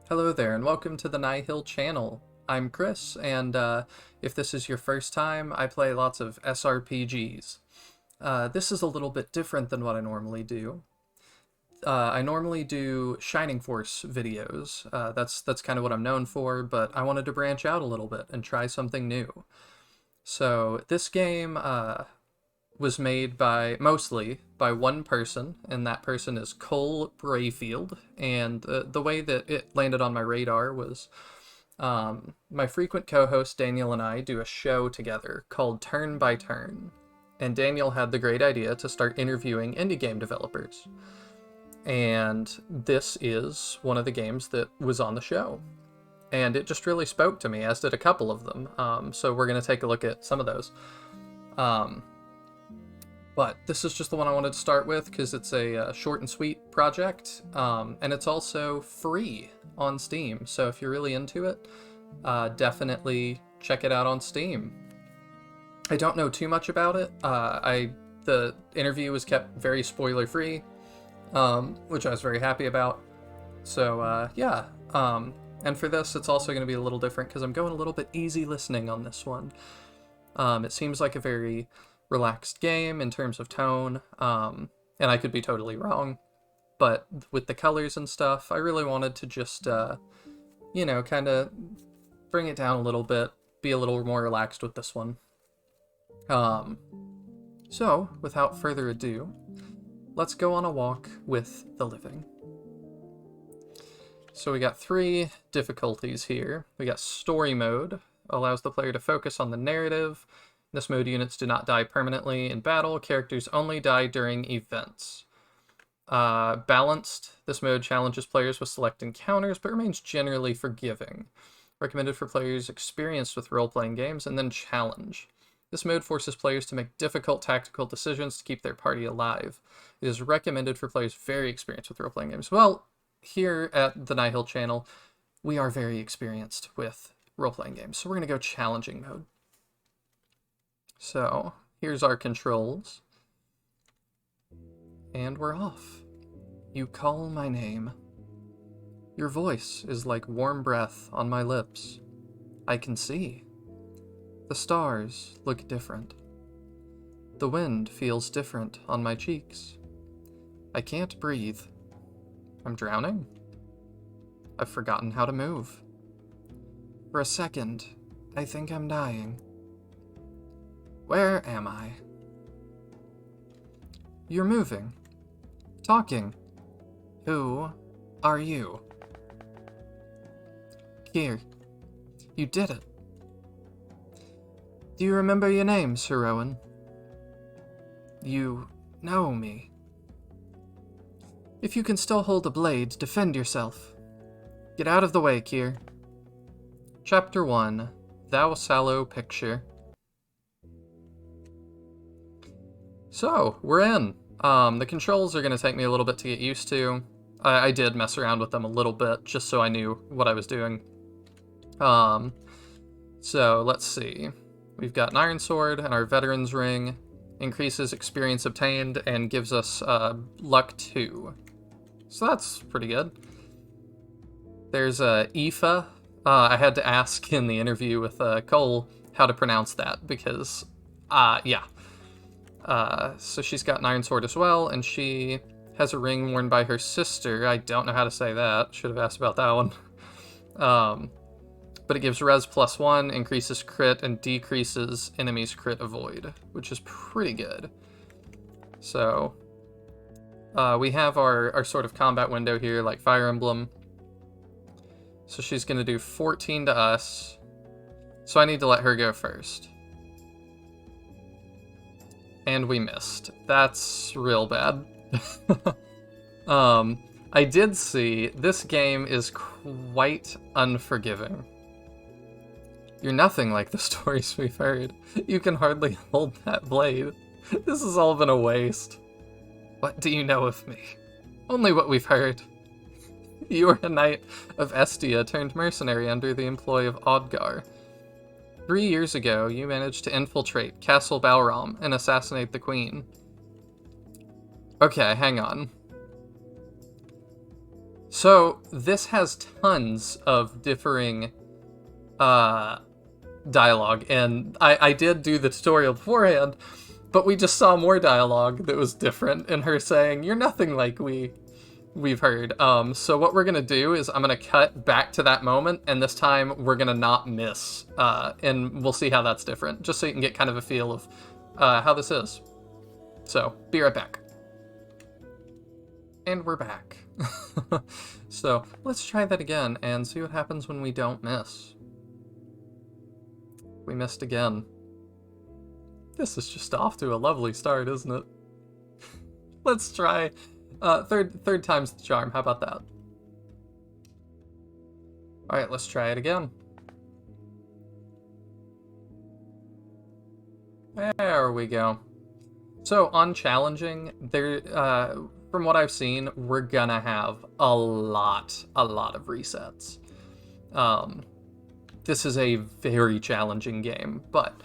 Hello there, and welcome to the Nihil channel. I'm Chris, and if this is your first time, I play lots of SRPGs. This is a little bit different than what I normally do. I normally do Shining Force videos. That's kind of what I'm known for, but I wanted to branch out a little bit and try something new. So this game was made mostly by one person, and that person is Cole Brayfield. And the way that it landed on my radar was my frequent co-host Daniel and I do a show together called Turn by Turn. And Daniel had the great idea to start interviewing indie game developers. And this is one of the games that was on the show. And it just really spoke to me, as did a couple of them. So we're going to take a look at some of those. But this is just the one I wanted to start with because it's a short and sweet project, and it's also free on Steam. So if you're really into it, definitely check it out on Steam. I don't know too much about it. The interview was kept very spoiler-free, which I was very happy about. So yeah, and for this, it's also going to be a little different because I'm going a little bit easy listening on this one. It seems like a very relaxed game in terms of tone, and I could be totally wrong, but with the colors and stuff, I really wanted to just, kind of bring it down a little bit, be a little more relaxed with this one. So, without further ado, let's go on a walk with the living. So we got 3 difficulties here. We got story mode, allows the player to focus on the narrative. In this mode, units do not die permanently in battle. Characters only die during events. Balanced. This mode challenges players with select encounters, but remains generally forgiving. Recommended for players experienced with role-playing games. And then challenge. This mode forces players to make difficult tactical decisions to keep their party alive. It is recommended for players very experienced with role-playing games. Well, here at the Nihil channel, we are very experienced with role-playing games. So we're going to go challenging mode. So, here's our controls. And we're off. You call my name. Your voice is like warm breath on my lips. I can see. The stars look different. The wind feels different on my cheeks. I can't breathe. I'm drowning. I've forgotten how to move. For a second, I think I'm dying. Where am I? You're moving. Talking. Who are you? Here. You did it. Do you remember your name, Heroine? You know me. If you can still hold a blade, defend yourself. Get out of the way, Kier. Chapter 1. Thou Sallow Picture. So, we're in. The controls are going to take me a little bit to get used to. I did mess around with them a little bit, just so I knew what I was doing. So, let's see. We've got an Iron Sword and our Veteran's Ring. Increases experience obtained and gives us Luck 2. So that's pretty good. There's Aoife. I had to ask in the interview with Cole how to pronounce that, because, yeah. So she's got an Iron Sword as well, and she has a ring worn by her sister. I don't know how to say that. Should have asked about that one. But it gives res +1, increases crit, and decreases enemies crit avoid, which is pretty good. So, we have our sort of combat window here, like Fire Emblem. So she's going to do 14 to us. So I need to let her go first. And we missed. That's real bad. I did see this game is quite unforgiving. You're nothing like the stories we've heard. You can hardly hold that blade. This has all been a waste. What do you know of me? Only what we've heard. You are a knight of Estia turned mercenary under the employ of Odgar. 3 years ago, you managed to infiltrate Castle Balram and assassinate the queen. Okay, hang on. So this has tons of differing dialogue, and I did do the tutorial beforehand, but we just saw more dialogue that was different, and her saying, "You're nothing like we've heard." So what we're gonna do is I'm gonna cut back to that moment, and this time we're gonna not miss, and we'll see how that's different, just so you can get kind of a feel of how this is. So be right back. And we're back. So let's try that again and see what happens when we don't miss. We missed again. This is just off to a lovely start, isn't it? Let's try third time's the charm. How about that? All right, let's try it again. There we go. So on challenging, there, from what I've seen, we're gonna have a lot of resets. This is a very challenging game, but,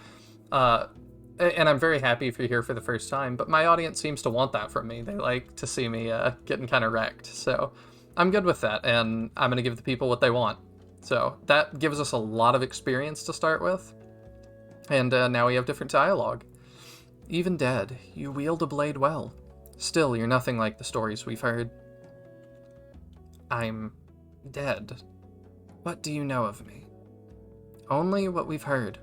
and I'm very happy if you're here for the first time, but my audience seems to want that from me. They like to see me getting kind of wrecked, so I'm good with that, and I'm gonna give the people what they want. So that gives us a lot of experience to start with, and now we have different dialogue. Even dead, you wield a blade well. Still, you're nothing like the stories we've heard. I'm dead. What do you know of me? Only what we've heard.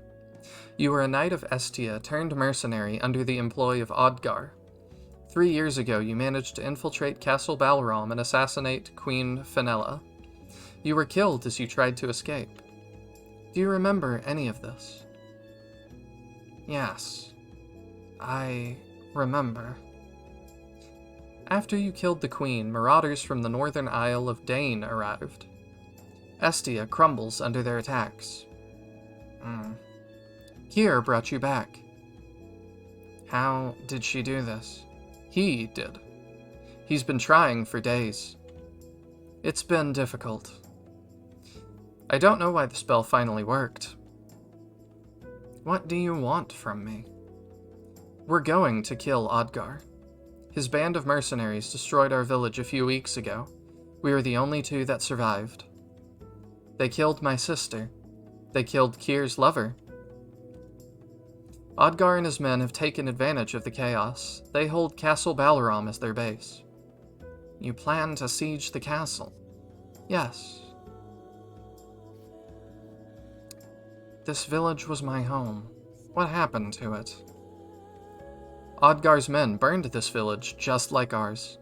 You were a knight of Estia turned mercenary under the employ of Odgar. 3 years ago, you managed to infiltrate Castle Balram and assassinate Queen Fenella. You were killed as you tried to escape. Do you remember any of this? Yes, I remember. After you killed the Queen, marauders from the northern Isle of Dane arrived. Estia crumbles under their attacks. Kier brought you back. How did she do this? He did. He's been trying for days. It's been difficult. I don't know why the spell finally worked. What do you want from me? We're going to kill Odgar. His band of mercenaries destroyed our village a few weeks ago. We were the only two that survived. They killed my sister. They killed Kier's lover. Odgar and his men have taken advantage of the chaos. They hold Castle Balram as their base. You plan to siege the castle? Yes. This village was my home. What happened to it? Odgar's men burned this village just like ours.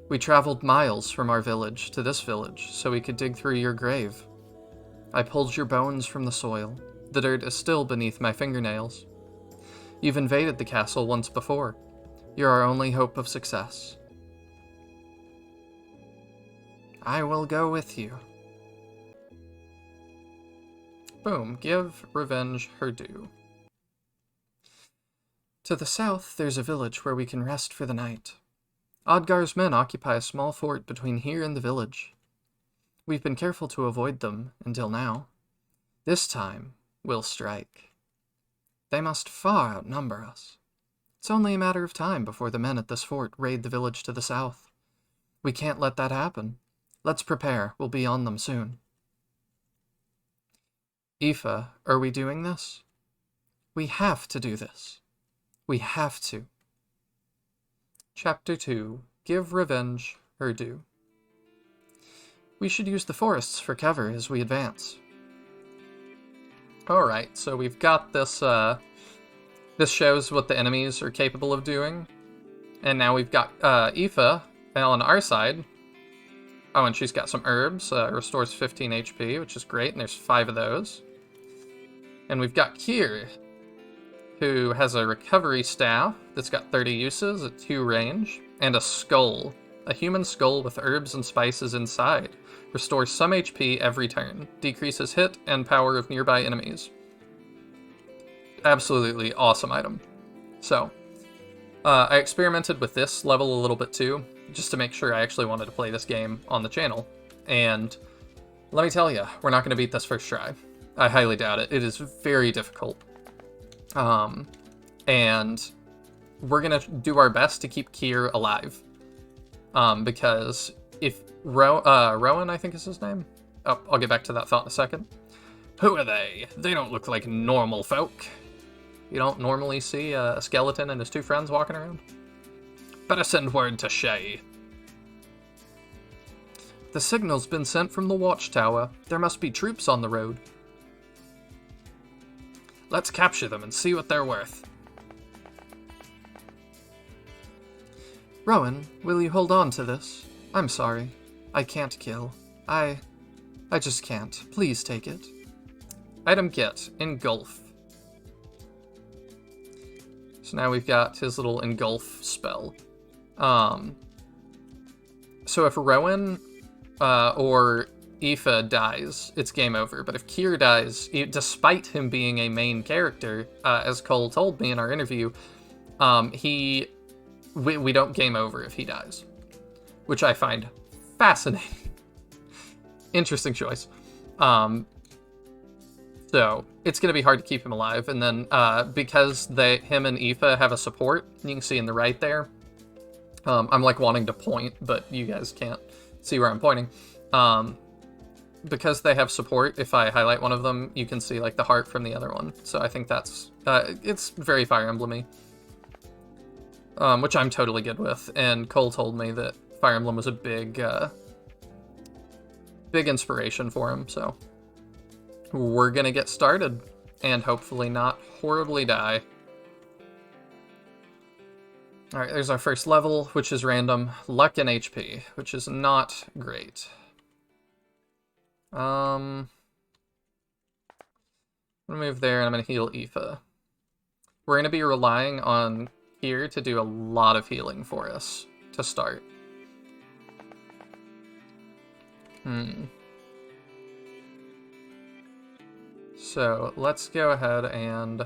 We traveled miles from our village to this village so we could dig through your grave. I pulled your bones from the soil. The dirt is still beneath my fingernails. You've invaded the castle once before. You're our only hope of success. I will go with you. Boom, give revenge her due. To the south, there's a village where we can rest for the night. Odgar's men occupy a small fort between here and the village. We've been careful to avoid them until now. This time, we'll strike. They must far outnumber us. It's only a matter of time before the men at this fort raid the village to the south. We can't let that happen. Let's prepare. We'll be on them soon. Aoife, are we doing this? We have to do this. We have to. Chapter 2. Give revenge her due. We should use the forests for cover as we advance. Alright, so we've got this, this shows what the enemies are capable of doing. And now we've got, Aoife on our side. Oh, and she's got some herbs, restores 15 HP, which is great, and there's 5 of those. And we've got Kier, who has a recovery staff that's got 30 uses at 2 range, and a skull. A human skull with herbs and spices inside. Restores some HP every turn. Decreases hit and power of nearby enemies. Absolutely awesome item. So, I experimented with this level a little bit too, just to make sure I actually wanted to play this game on the channel. And let me tell you, we're not going to beat this first try. I highly doubt it. It is very difficult. And we're going to do our best to keep Kier alive. Because if Rowan, I think is his name. Oh, I'll get back to that thought in a second. Who are they? They don't look like normal folk. You don't normally see a skeleton and his two friends walking around? Better send word to Shay. The signal's been sent from the watchtower. There must be troops on the road. Let's capture them and see what they're worth. Rowan, will you hold on to this? I'm sorry. I can't kill. I just can't. Please take it. Item get. Engulf. So now we've got his little engulf spell. So if Rowan or Aoife dies, it's game over. But if Kier dies, despite him being a main character, as Cole told me in our interview, we don't game over if he dies, which I find fascinating. Interesting choice. So it's going to be hard to keep him alive. And then because him and Aoife have a support, you can see in the right there, I'm like wanting to point, but you guys can't see where I'm pointing. Because they have support, if I highlight one of them, you can see like the heart from the other one. So I think that's, it's very Fire Emblem-y. Which I'm totally good with. And Cole told me that Fire Emblem was a big inspiration for him, so we're gonna get started and hopefully not horribly die. Alright, there's our first level, which is random. Luck and HP, which is not great. I'm gonna move there and I'm gonna heal Aoife. We're gonna be relying on here to do a lot of healing for us to start. So let's go ahead and,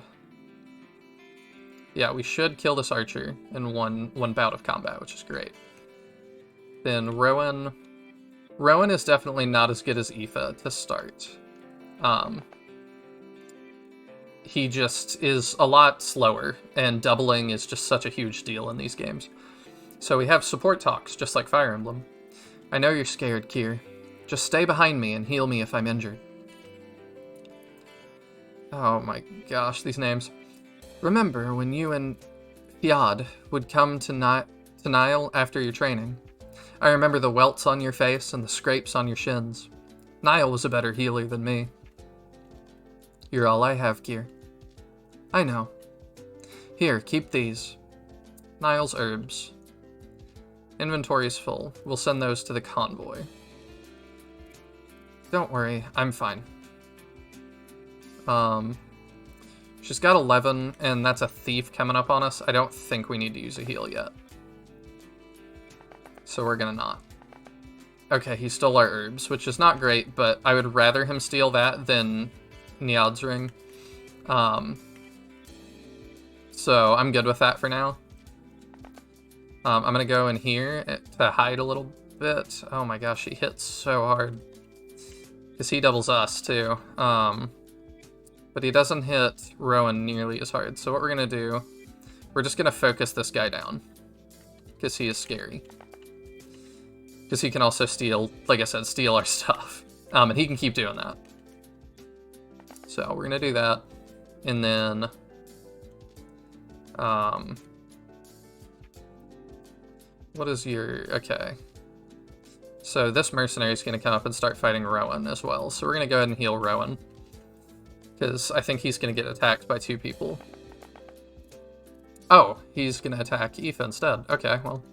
yeah, we should kill this archer in one bout of combat, which is great. Then Rowan is definitely not as good as Aoife to start. He just is a lot slower, and doubling is just such a huge deal in these games. So we have support talks, just like Fire Emblem. I know you're scared, Kier. Just stay behind me and heal me if I'm injured. Oh my gosh, these names. Remember when you and Fjord would come to Nihil after your training? I remember the welts on your face and the scrapes on your shins. Nihil was a better healer than me. You're all I have, Kier. I know. Here, keep these. Nihil's herbs. Inventory's full. We'll send those to the convoy. Don't worry, I'm fine. She's got 11, and that's a thief coming up on us. I don't think we need to use a heal yet. So we're gonna not. Okay, he stole our herbs, which is not great, but I would rather him steal that than Niad's ring. So I'm good with that for now. I'm gonna go in here to hide a little bit. Oh my gosh, he hits so hard. Because he doubles us too. But he doesn't hit Rowan nearly as hard. So what we're gonna do, we're just gonna focus this guy down. Because he is scary. Because he can also steal, like I said, steal our stuff. And he can keep doing that. So we're gonna do that. And then what is your, okay. So this mercenary is going to come up and start fighting Rowan as well. So we're going to go ahead and heal Rowan. Because I think he's going to get attacked by two people. Oh, he's going to attack Aoife instead. Okay, well.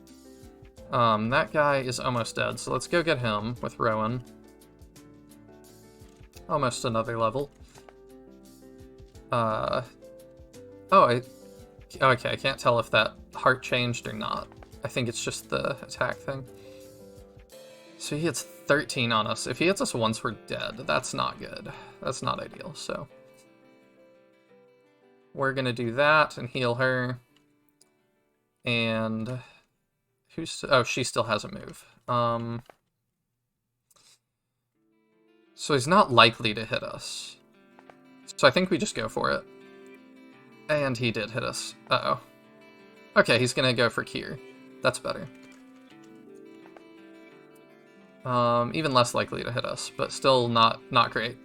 That guy is almost dead, so let's go get him with Rowan. Almost another level. Okay, I can't tell if that heart changed or not. I think it's just the attack thing. So he hits 13 on us. If he hits us once, we're dead. That's not good. That's not ideal, so. We're gonna do that and heal her. And oh, she still has a move. So he's not likely to hit us. So I think we just go for it. And he did hit us. Uh-oh. Okay, he's gonna go for Kier. That's better. Even less likely to hit us, but still not great.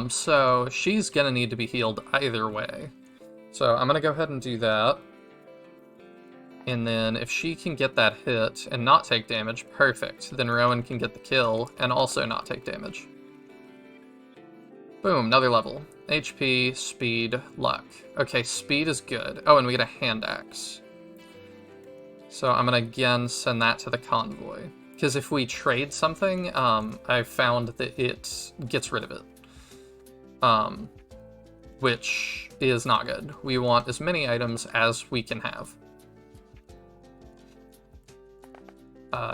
So she's gonna need to be healed either way. So I'm gonna go ahead and do that. And then if she can get that hit and not take damage, perfect. Then Rowan can get the kill and also not take damage. Boom, another level. HP, speed, luck. Okay, speed is good. Oh, and we get a hand axe. So I'm gonna again send that to the convoy. Because if we trade something, I found that it gets rid of it. Which is not good. We want as many items as we can have.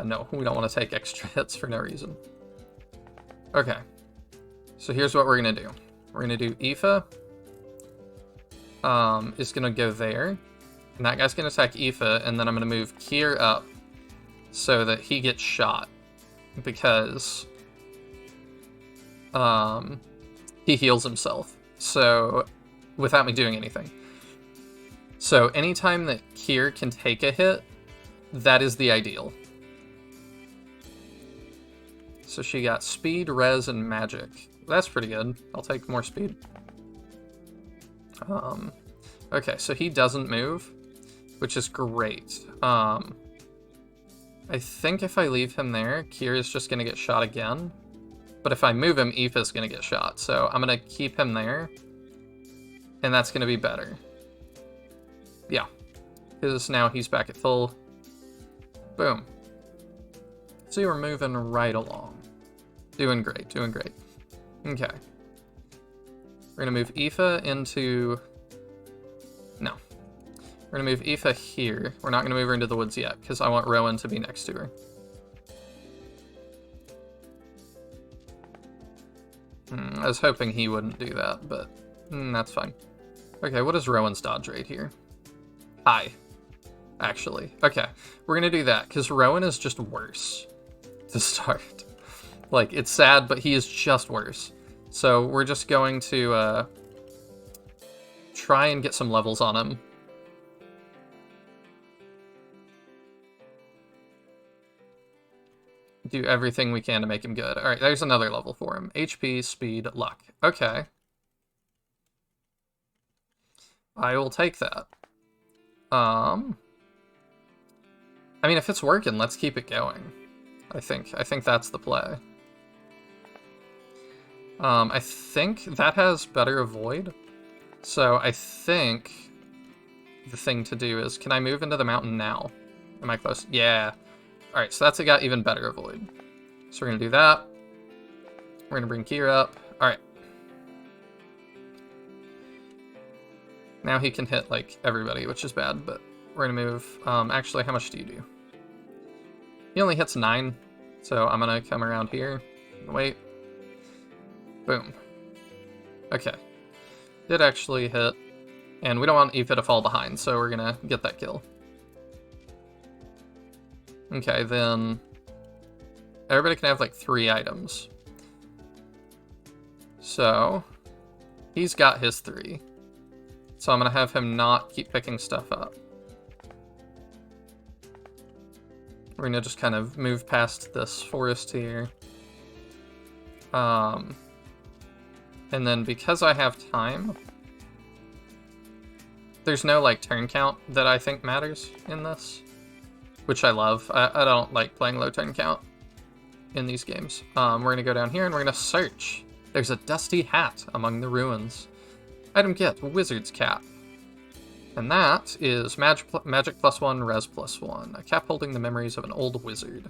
No, we don't want to take extra hits for no reason. Okay. So here's what we're gonna do. We're gonna do Aoife. Is gonna go there. And that guy's gonna attack Aoife, and then I'm gonna move Kier up so that he gets shot. Because he heals himself. So without me doing anything. So anytime that Kier can take a hit, that is the ideal. So she got speed, res, and magic. That's pretty good. I'll take more speed. Okay, so he doesn't move, which is great. I think if I leave him there, Kier is just going to get shot again. But if I move him, Aoife is going to get shot. So I'm going to keep him there. And that's going to be better. Yeah. Because now he's back at full. Boom. So we're moving right along. Doing great, doing great. Okay. We're going to move Aoife into... No. We're going to move Aoife here. We're not going to move her into the woods yet, because I want Rowan to be next to her. I was hoping he wouldn't do that, but that's fine. Okay, what is Rowan's dodge rate here? High. Actually. Okay, we're going to do that, because Rowan is just worse to start. Like, it's sad, but he is just worse. So we're just going to try and get some levels on him. Do everything we can to make him good. Alright, there's another level for him. HP, speed, luck. Okay. I will take that. I mean, if it's working, let's keep it going. I think that's the play. I think that has better avoid. So I think the thing to do is, can I move into the mountain now? Am I close? Yeah. Alright, so that's got even better avoid. So we're going to do that. We're going to bring Kier up. Alright. Now he can hit, like, everybody, which is bad, but we're going to move. Actually, how much do you do? He only hits 9, so I'm going to come around here. Wait. Boom. Okay. Did actually hit. And we don't want Aoife to fall behind, so we're going to get that kill. Okay, then everybody can have like 3 items. So he's got his 3. So I'm going to have him not keep picking stuff up. We're going to just kind of move past this forest here. And then because I have time, there's no like turn count that I think matters in this. Which I love. I don't like playing low turn count in these games. We're going to go down here and we're going to search. There's a dusty hat among the ruins. Item get, wizard's cap. And that is magic +1, res +1. A cap holding the memories of an old wizard.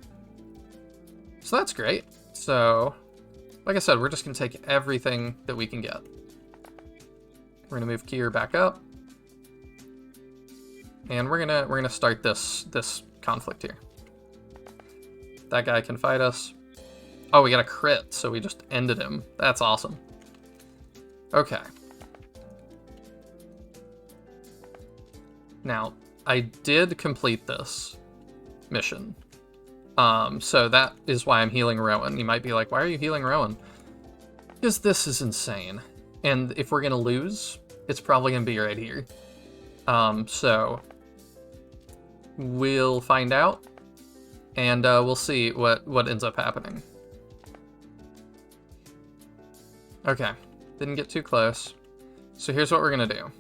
So that's great. So, like I said, we're just going to take everything that we can get. We're going to move Kier back up. And we're gonna start this conflict here. That guy can fight us. Oh, we got a crit, so we just ended him. That's awesome. Okay. Now, I did complete this mission. So that is why I'm healing Rowan. You might be like, why are you healing Rowan? Because this is insane. And if we're gonna lose, it's probably gonna be right here. So we'll find out. and we'll see what ends up happening. Okay, didn't get too close. So here's what we're gonna do.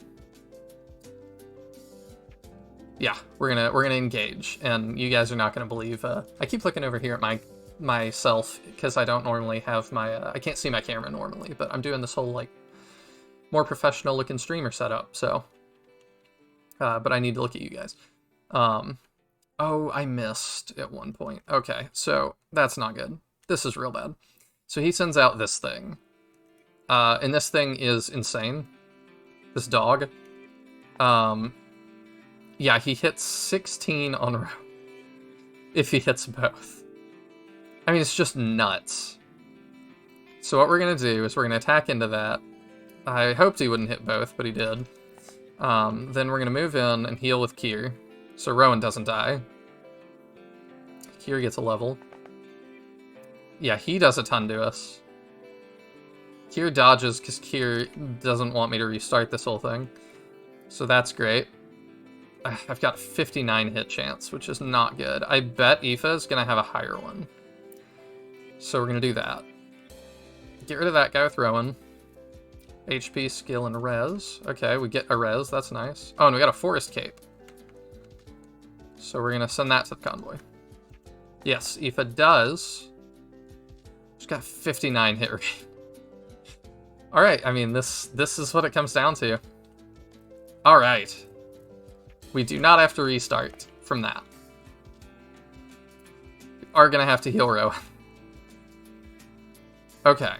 Yeah, we're gonna engage, and you guys are not gonna believe. I keep looking over here at myself because I don't normally have my. I can't see my camera normally, but I'm doing this whole like more professional looking streamer setup. So, but I need to look at you guys. Oh, I missed at one point. Okay, so that's not good. This is real bad. So he sends out this thing, and this thing is insane. This dog. Yeah, he hits 16 on row. If he hits both. I mean, it's just nuts. So what we're going to do is we're going to attack into that. I hoped he wouldn't hit both, but he did. Then we're going to move in and heal with Kier. So Rowan doesn't die. Kier gets a level. Yeah, he does a ton to us. Kier dodges because Kier doesn't want me to restart this whole thing. So that's great. I've got 59 hit chance, which is not good. I bet Aoife is going to have a higher one. So we're going to do that. Get rid of that guy with Rowan. HP, skill, and res. Okay, we get a res. That's nice. Oh, and we got a forest cape. So we're going to send that to the convoy. Yes, Aoife does. She's got 59 hit rate. Alright, I mean, this is what it comes down to. Alright. We do not have to restart from that. We are going to have to heal Rowan. Okay.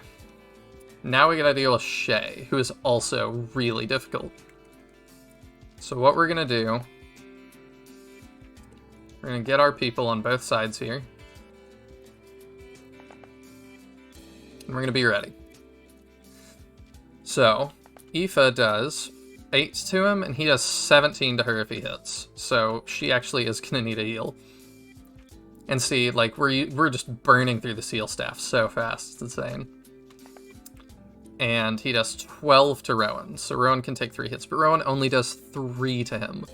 Now we gotta deal with Shay, who is also really difficult. So what we're going to do... We're going to get our people on both sides here. And we're going to be ready. So, Aoife does 8 to him, and he does 17 to her if he hits. So she actually is going to need a heal. And see, like, we're just burning through the seal staff so fast. It's insane. And he does 12 to Rowan. So Rowan can take 3 hits, but Rowan only does 3 to him.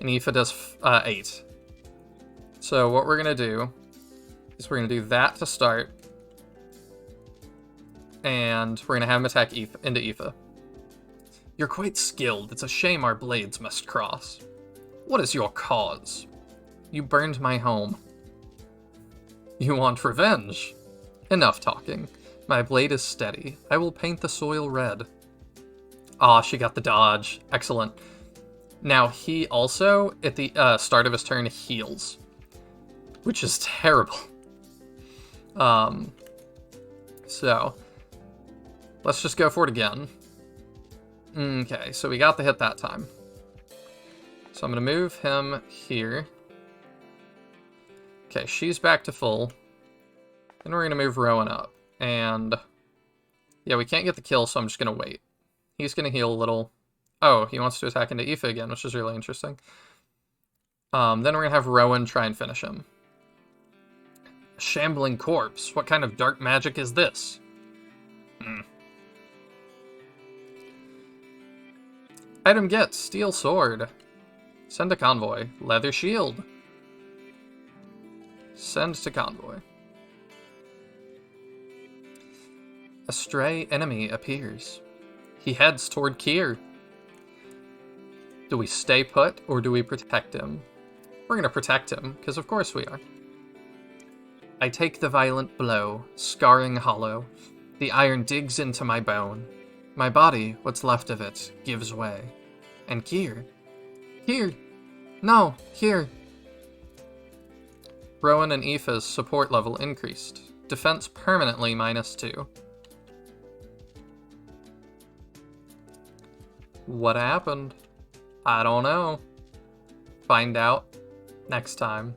And Aoife does 8. So what we're going to do is we're going to do that to start. And we're going to have him attack into Aoife. You're quite skilled. It's a shame our blades must cross. What is your cause? You burned my home. You want revenge? Enough talking. My blade is steady. I will paint the soil red. Ah, she got the dodge. Excellent. Now, he also, at the start of his turn, heals. Which is terrible. So, let's just go for it again. Okay, so we got the hit that time. So I'm going to move him here. Okay, she's back to full. Then we're going to move Rowan up. And yeah, we can't get the kill, so I'm just going to wait. He's going to heal a little. Oh, he wants to attack into Aoife again, which is really interesting. Then we're going to have Rowan try and finish him. A shambling corpse. What kind of dark magic is this? Item get, steel sword. Send to convoy. Leather shield. Send to convoy. A stray enemy appears. He heads toward Kier. Do we stay put, or do we protect him? We're going to protect him, because of course we are. I take the violent blow, scarring hollow. The iron digs into my bone. My body, what's left of it, gives way. And Kier. Kier! No, here. Rowan and Aoife's support level increased. Defense permanently -2. What happened? I don't know. Find out next time.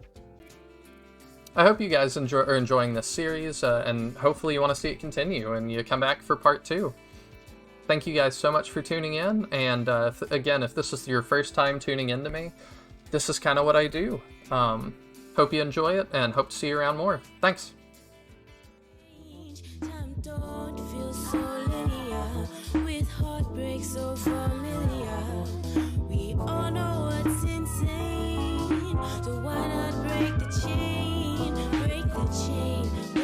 I hope you guys are enjoying this series, and hopefully you want to see it continue, and you come back for part 2. Thank you guys so much for tuning in, and again, if this is your first time tuning into me, this is kind of what I do. Hope you enjoy it, and hope to see you around more. Thanks! Time don't feel so linear, with heartbreak so familiar. We all know what's insane. So why not break the chain? Break the chain.